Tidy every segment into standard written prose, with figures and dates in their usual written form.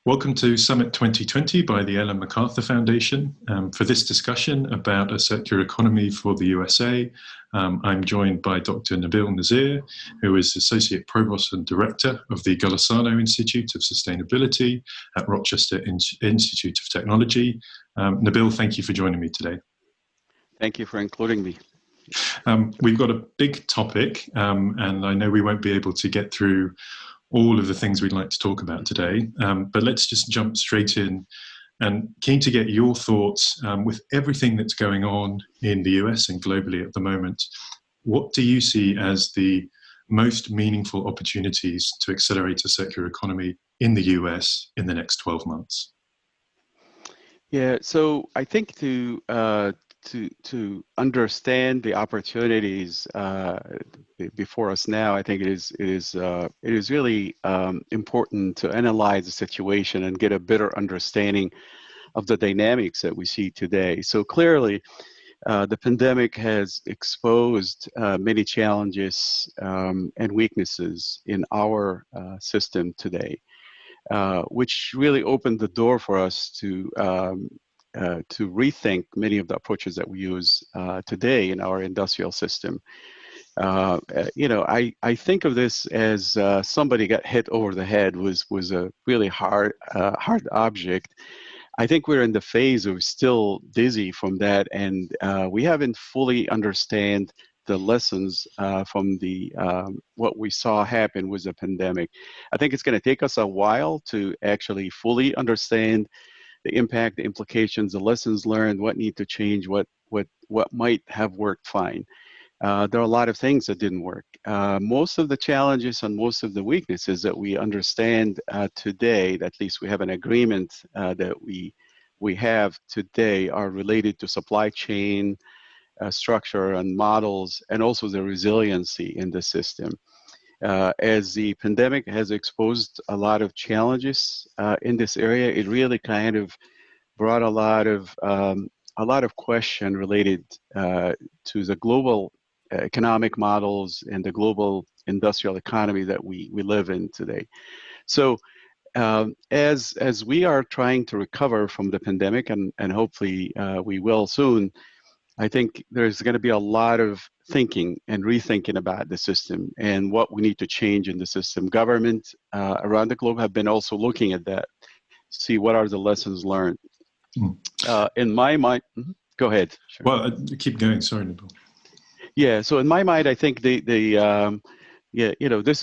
Welcome to Summit 2020 by the Ellen MacArthur Foundation. For this discussion about a circular economy for the USA, I'm joined by Dr. Nabil Nasr, who is Associate Provost and Director of the Golisano Institute of Sustainability at Rochester Institute of Technology. Nabil, thank you for joining me today. Thank you for including me. We've got a big topic, and I know we won't be able to get through all of the things we'd like to talk about today, but let's just jump straight in, and keen to get your thoughts with everything that's going on in the US and globally at the moment. What do you see as the most meaningful opportunities to accelerate a circular economy in the US in the next 12 months? Yeah, so I think to understand the opportunities before us now, I think it is really important to analyze the situation and get a better understanding of the dynamics that we see today. So clearly, the pandemic has exposed many challenges and weaknesses in our system today, which really opened the door for us to rethink many of the approaches that we use today in our industrial system. I think of this as somebody got hit over the head was a really hard object. I think we're in the phase of still dizzy from that, and we haven't fully understand the lessons from the what we saw happen with the pandemic. I think it's going to take us a while to actually fully understand the impact, the implications, the lessons learned, what need to change, what might have worked fine. There are a lot of things that didn't work. Most of the challenges and most of the weaknesses that we understand today, at least we have an agreement that we have today, are related to supply chain structure and models, and also the resiliency in the system. As the pandemic has exposed a lot of challenges in this area, it really kind of brought a lot of question related to the global economic models and the global industrial economy that we live in today. So as we are trying to recover from the pandemic, and hopefully we will soon, I think there's going to be a lot of thinking and rethinking about the system and what we need to change in the system. Government around the globe have been also looking at that, see what are the lessons learned. In my mind, go ahead. Sure. Well, keep going. Sorry, Nabil. Yeah. So in my mind, I think this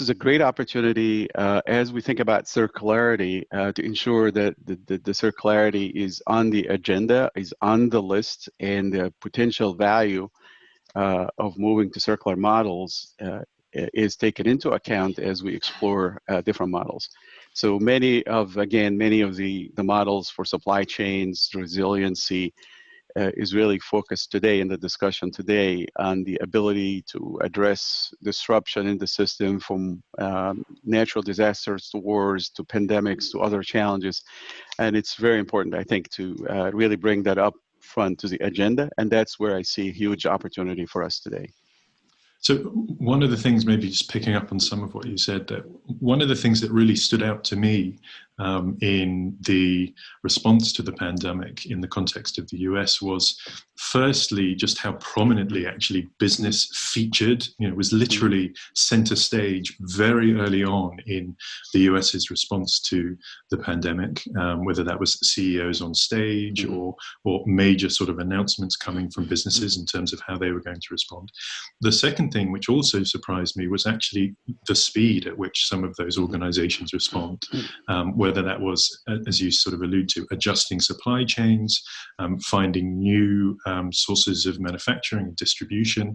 is a great opportunity as we think about circularity to ensure that the circularity is on the agenda, is on the list, and the potential value of moving to circular models is taken into account as we explore different models. So many of the models for supply chains, resiliency, is really focused today in the discussion today on the ability to address disruption in the system, from natural disasters to wars to pandemics to other challenges. And it's very important, I think, to really bring that up front to the agenda. And that's where I see a huge opportunity for us today. So one of the things, maybe just picking up on some of what you said, that one of the things that really stood out to me in the response to the pandemic in the context of the US was, firstly, just how prominently actually business featured. It was literally center stage very early on in the US's response to the pandemic, whether that was CEOs on stage or major sort of announcements coming from businesses in terms of how they were going to respond. The second thing, which also surprised me, was actually the speed at which some of those organizations respond, whether that was, as you sort of allude to, adjusting supply chains, finding new sources of manufacturing and distribution,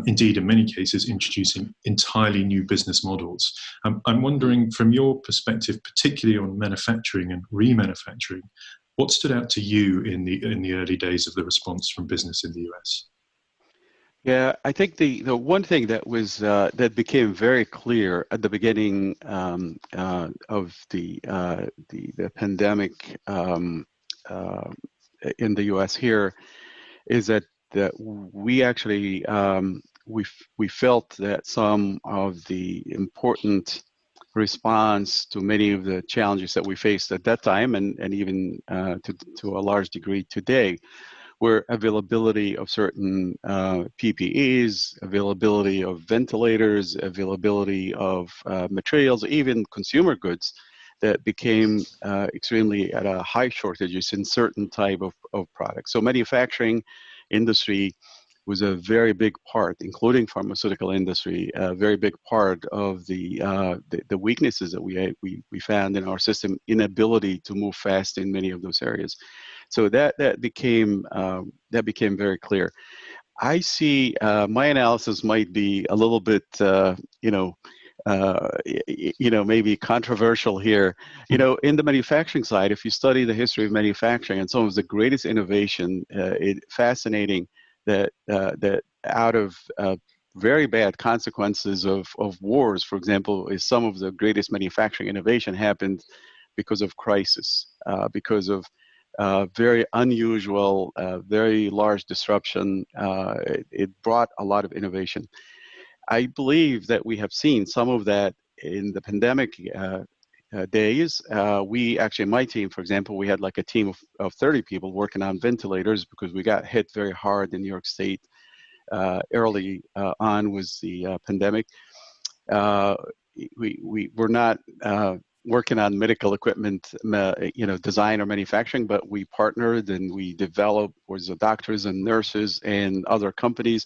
indeed, in many cases, introducing entirely new business models. I'm wondering, from your perspective, particularly on manufacturing and remanufacturing, what stood out to you in the early days of the response from business in the US? Yeah, I think the one thing that was that became very clear at the beginning of the pandemic in the U.S. here is that we actually we felt that some of the important response to many of the challenges that we faced at that time, and even to a large degree today, where availability of certain PPEs, availability of ventilators, availability of materials, even consumer goods, that became extremely at a high shortages in certain type of products. So manufacturing industry was a very big part, including pharmaceutical industry, a very big part of the weaknesses that we found in our system, inability to move fast in many of those areas. So that became very clear. I see my analysis might be a little bit, maybe controversial here. In the manufacturing side, if you study the history of manufacturing and some of the greatest innovation, fascinating that out of very bad consequences of wars, for example, is some of the greatest manufacturing innovation happened because of crisis, because of very unusual, very large disruption. It brought a lot of innovation. I believe that we have seen some of that in the pandemic days. We actually, my team, for example, we had like a team of 30 people working on ventilators because we got hit very hard in New York State early on with the pandemic. We were not working on medical equipment, design or manufacturing, but we partnered and we developed with the doctors and nurses and other companies,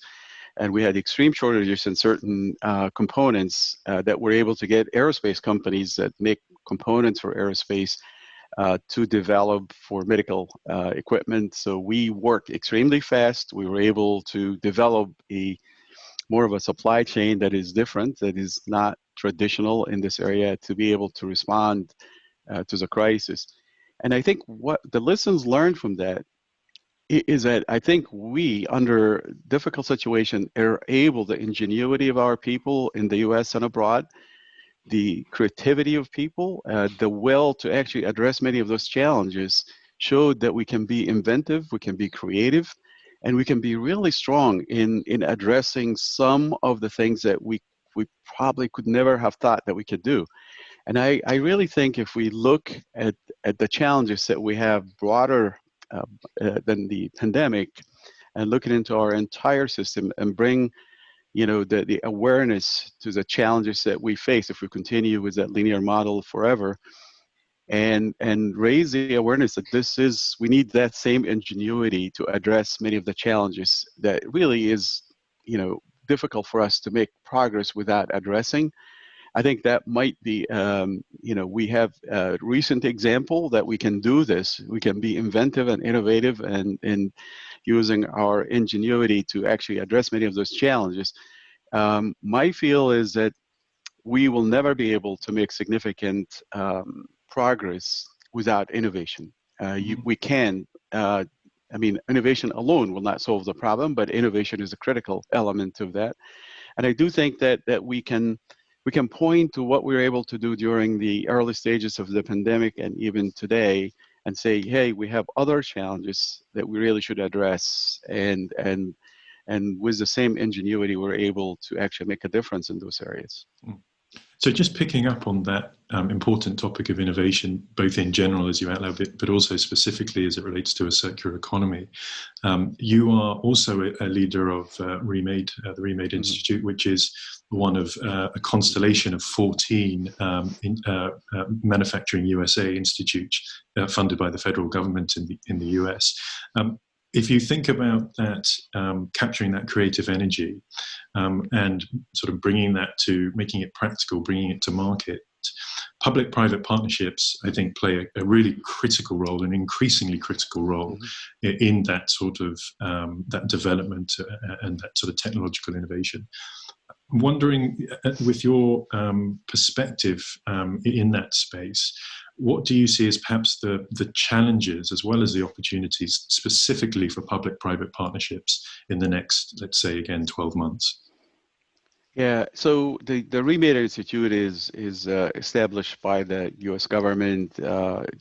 and we had extreme shortages in certain components that we're able to get aerospace companies that make components for aerospace to develop for medical equipment. So we worked extremely fast. We were able to develop more of a supply chain that is different, that is not traditional in this area, to be able to respond to the crisis. And I think what the lessons learned from that is that I think we, under difficult situation, are able, the ingenuity of our people in the US and abroad, the creativity of people, the will to actually address many of those challenges showed that we can be inventive, we can be creative, and we can be really strong in addressing some of the things that we probably could never have thought that we could do. And I really think if we look at the challenges that we have broader than the pandemic, and looking into our entire system and bring the awareness to the challenges that we face if we continue with that linear model forever, and raise the awareness that we need that same ingenuity to address many of the challenges that really is difficult for us to make progress without addressing. I think that might be, we have a recent example that we can do this. We can be inventive and innovative and using our ingenuity to actually address many of those challenges. My feel is that we will never be able to make significant progress without innovation. We can, innovation alone will not solve the problem, but innovation is a critical element of that. And I do think that we can point to what we were able to do during the early stages of the pandemic and even today and say, hey, we have other challenges that we really should address, and with the same ingenuity, we're able to actually make a difference in those areas. So just picking up on that important topic of innovation, both in general, as you outlined, but also specifically as it relates to a circular economy, you are also a leader of Remade, the Remade Institute, which is one of a constellation of 14 manufacturing USA institutes funded by the federal government in the US. If you think about that, capturing that creative energy and sort of bringing that to making it practical, bringing it to market, public-private partnerships, I think, play a really critical role, an increasingly critical role in that sort of that development and that sort of technological innovation. I'm wondering, with your perspective in that space, what do you see as perhaps the challenges as well as the opportunities specifically for public-private partnerships in the next, let's say, again, 12 months? Yeah, so the Remade Institute is established by the U.S. government,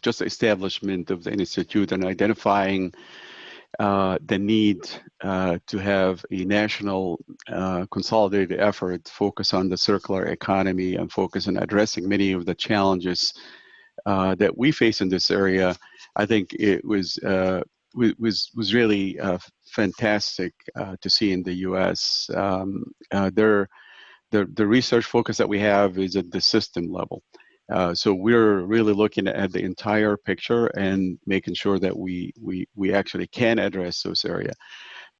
just the establishment of the institute and identifying the need to have a national consolidated effort focus on the circular economy and focus on addressing many of the challenges that we face in this area. I think it was really fantastic to see in the U.S. The research focus that we have is at the system level. So we're really looking at the entire picture and making sure that we actually can address those areas.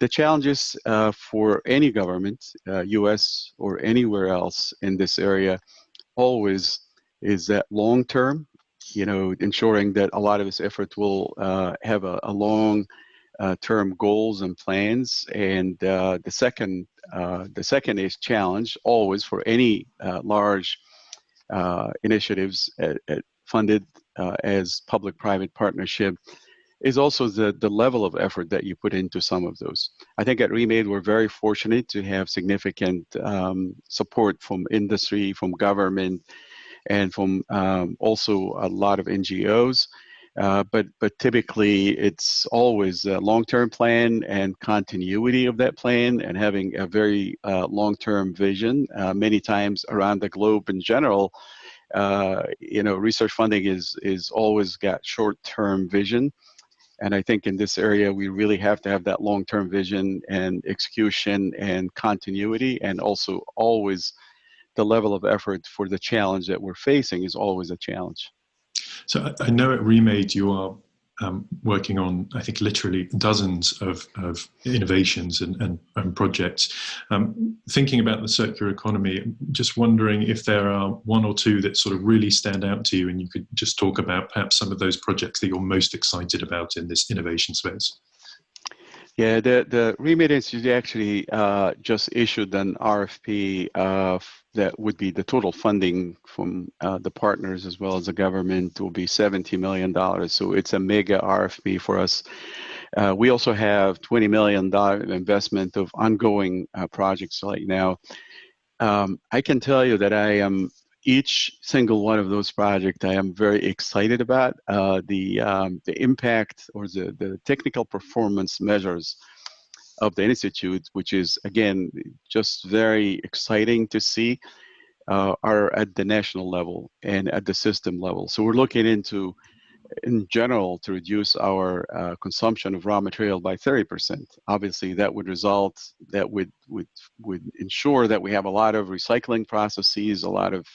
The challenges for any government, U.S. or anywhere else in this area, always is that long term, ensuring that a lot of this effort will have a long term goals and plans. And the second is challenge always for any large initiatives funded as public-private partnership is also the level of effort that you put into some of those. I think at Remade, we're very fortunate to have significant support from industry, from government, and from also a lot of NGOs. But typically, it's always a long-term plan and continuity of that plan and having a very long-term vision. Many times around the globe in general, research funding is always got short-term vision. And I think in this area, we really have to have that long-term vision and execution and continuity, and also always the level of effort for the challenge that we're facing is always a challenge. So I know at Remade you are working on, I think, literally dozens of innovations and projects. Thinking about the circular economy, just wondering if there are one or two that sort of really stand out to you, and you could just talk about perhaps some of those projects that you're most excited about in this innovation space. Yeah, the Remade Institute actually just issued an RFP that would be the total funding from the partners as well as the government will be $70 million. So it's a mega RFP for us. We also have $20 million investment of ongoing projects right now. I can tell you that I am each single one of those projects I am very excited about. The impact or the technical performance measures of the Institute, which is, again, just very exciting to see, are at the national level and at the system level. So we're looking into, in general, to reduce our consumption of raw material by 30%. Obviously, that would ensure that we have a lot of recycling processes, a lot of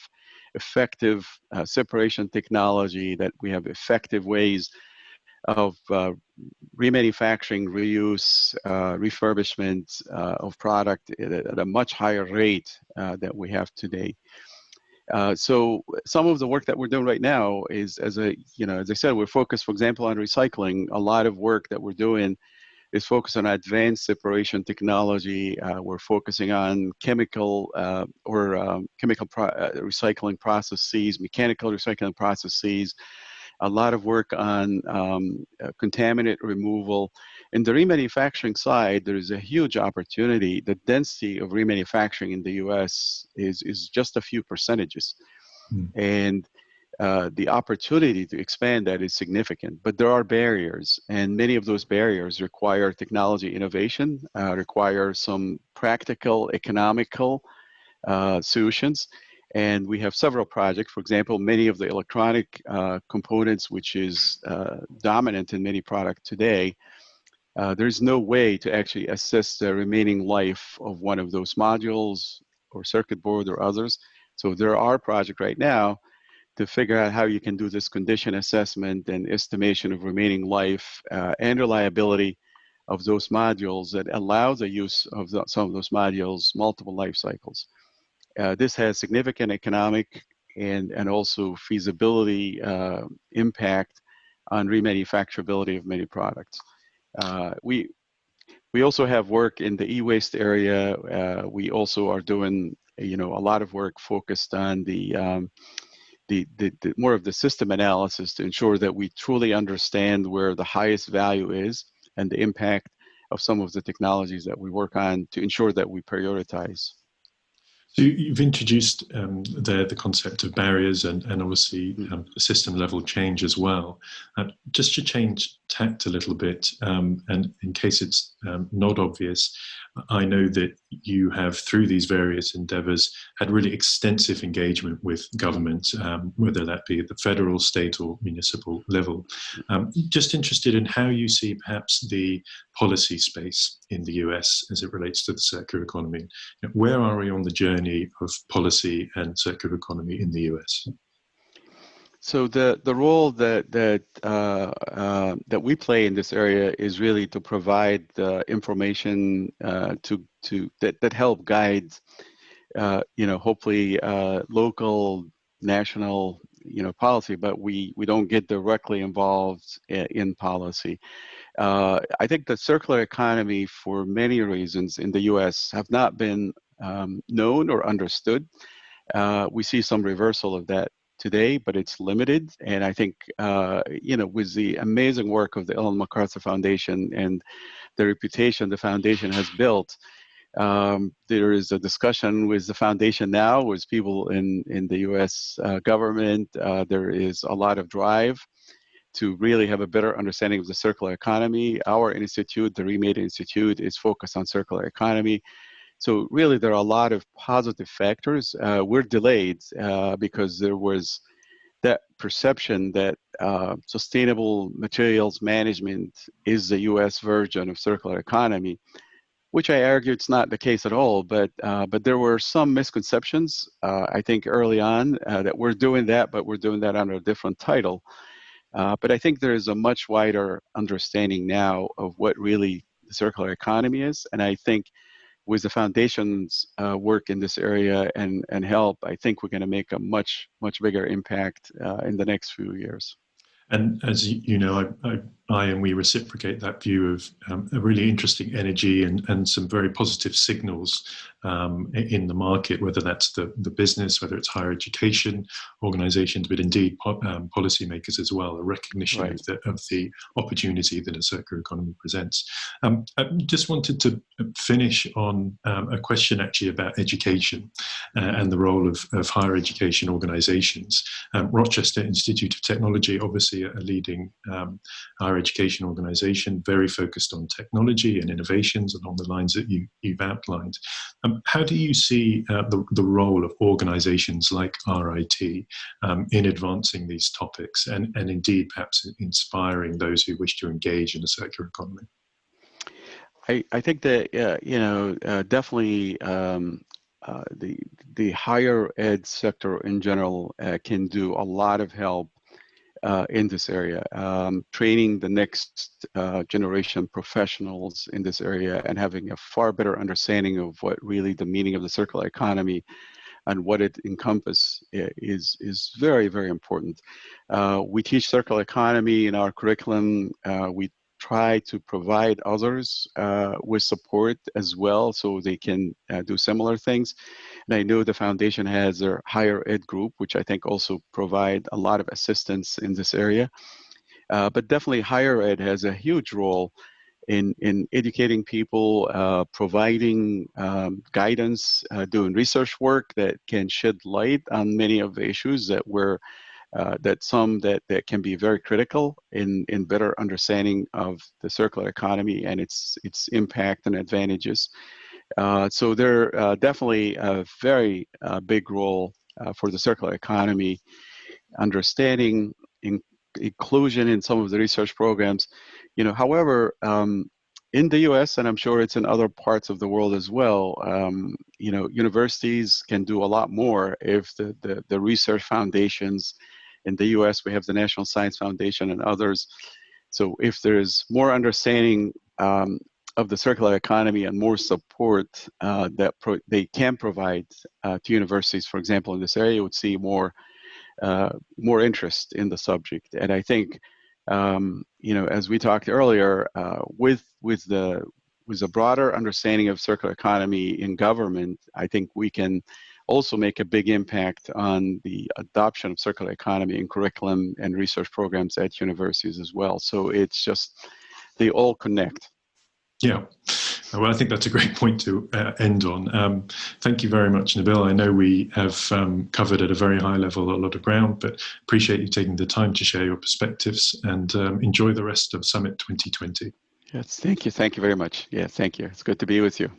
effective separation technology, that we have effective ways of remanufacturing, reuse, refurbishment of product at a much higher rate that we have today. So some of the work that we're doing right now is, as I said, we're focused, for example, on recycling. A lot of work that we're doing is focused on advanced separation technology. We're focusing on chemical recycling processes, mechanical recycling processes, a lot of work on contaminant removal. In the remanufacturing side, there is a huge opportunity. The density of remanufacturing in the US is just a few percentages. And the opportunity to expand that is significant, but there are barriers, and many of those barriers require technology innovation, require some practical, economical solutions. And we have several projects. For example, many of the electronic components, which is dominant in many products today, there's no way to actually assess the remaining life of one of those modules or circuit board or others. So there are projects right now to figure out how you can do this condition assessment and estimation of remaining life and reliability of those modules that allow the use of some of those modules multiple life cycles. This has significant economic and also feasibility impact on remanufacturability of many products. We also have work in the e-waste area. We also are doing a lot of work focused on the more of the system analysis to ensure that we truly understand where the highest value is and the impact of some of the technologies that we work on to ensure that we prioritize. So you've introduced the concept of barriers and obviously Mm. system level change as well. Just to change tact a little bit, and in case it's not obvious, I know that you have, through these various endeavours, had really extensive engagement with government, whether that be at the federal, state, or municipal level. Just interested in how you see perhaps the policy space in the US as it relates to the circular economy. Where are we on the journey of policy and circular economy in the US? So the role that we play in this area is really to provide information that help guide hopefully local, national policy, but we don't get directly involved in policy. I think the circular economy, for many reasons in the U.S., have not been known or understood. We see some reversal of that today, but it's limited. And I think, with the amazing work of the Ellen MacArthur Foundation and the reputation the foundation has built, there is a discussion with the foundation now, with people in the U.S. Government. There is a lot of drive to really have a better understanding of the circular economy. Our institute, the Remade Institute, is focused on circular economy. So really, there are a lot of positive factors. We're delayed because there was that perception that sustainable materials management is the U.S. version of circular economy, which I argue it's not the case at all. But there were some misconceptions, I think, early on that we're doing that, but we're doing that under a different title. But I think there is a much wider understanding now of what really the circular economy is, and I think with the foundation's work in this area and help, I think we're going to make a much bigger impact in the next few years. And as you know, I and we reciprocate that view of a really interesting energy and some very positive signals in the market, whether that's the business, whether it's higher education organizations, but indeed policymakers as well, a recognition Right. of the opportunity that a circular economy presents. I just wanted to finish on a question actually about education and the role of higher education organizations. Rochester Institute of Technology, obviously a leading higher education organization, very focused on technology and innovations along the lines that you've outlined. How do you see the role of organizations like RIT in advancing these topics and indeed perhaps inspiring those who wish to engage in a circular economy? I think that definitely the higher ed sector in general can do a lot of help in this area, training the next generation professionals in this area and having a far better understanding of what really the meaning of the circular economy and what it encompasses is very, very important. We teach circular economy in our curriculum. We try to provide others with support as well so they can do similar things. And I know the foundation has their higher ed group, which I think also provide a lot of assistance in this area. But definitely higher ed has a huge role in educating people, providing guidance, doing research work that can shed light on many of the issues that that can be very critical in better understanding of the circular economy and its impact and advantages. So they're definitely a very big role for the circular economy, understanding inclusion in some of the research programs. However, in the U.S., and I'm sure it's in other parts of the world as well, universities can do a lot more if the research foundations. In the U.S., we have the National Science Foundation and others. So if there's more understanding of the circular economy and more support they can provide to universities, for example, in this area, you would see more interest in the subject. And I think, as we talked earlier, with a broader understanding of circular economy in government, I think we can also make a big impact on the adoption of circular economy in curriculum and research programs at universities as well. So it's just, they all connect. Yeah, Well, I think that's a great point to end on. Thank you very much, Nabil. I know we have covered at a very high level a lot of ground, but appreciate you taking the time to share your perspectives, and enjoy the rest of Summit 2020. Yes, thank you. Thank you very much. Yeah, thank you. It's good to be with you.